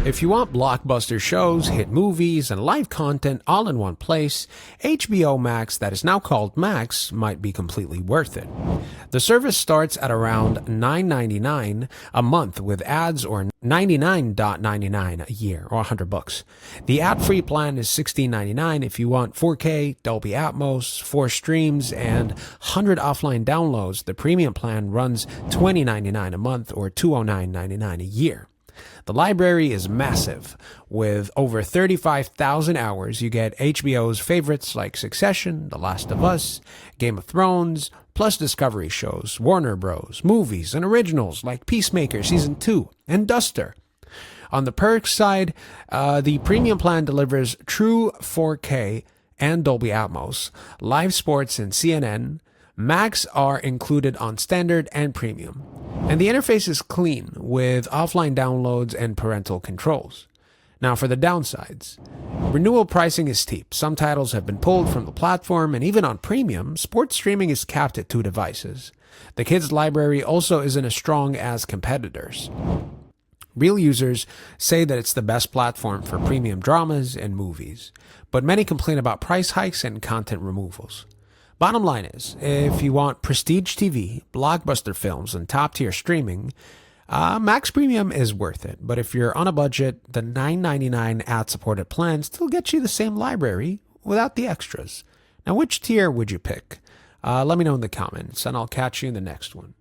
If you want blockbuster shows, hit movies, and live content all in one place, HBO Max, that is now called Max, might be completely worth it. The service starts at around $9.99 a month with ads, or $99.99 a year, or $100. The ad-free plan is $16.99 if you want 4K, Dolby Atmos, 4 streams, and 100 offline downloads. The premium plan runs $20.99 a month, or $209.99 a year. The library is massive. With over 35,000 hours, you get HBO's favorites like Succession, The Last of Us, Game of Thrones, plus Discovery shows, Warner Bros., movies, and originals like Peacemaker Season 2 and Duster. On the perks side, the premium plan delivers true 4K and Dolby Atmos, live sports and CNN. Max are included on standard and premium. And the interface is clean, with offline downloads and parental controls. Now for the downsides. Renewal pricing is steep. Some titles have been pulled from the platform, and even on premium, sports streaming is capped at 2 devices. The kids' library also isn't as strong as competitors. Real users say that it's the best platform for premium dramas and movies, but many complain about price hikes and content removals. Bottom line is, if you want prestige TV, blockbuster films, and top-tier streaming, Max Premium is worth it. But if you're on a budget, the $9.99 ad-supported plan still gets you the same library without the extras. Now, which tier would you pick? Let me know in the comments, and I'll catch you in the next one.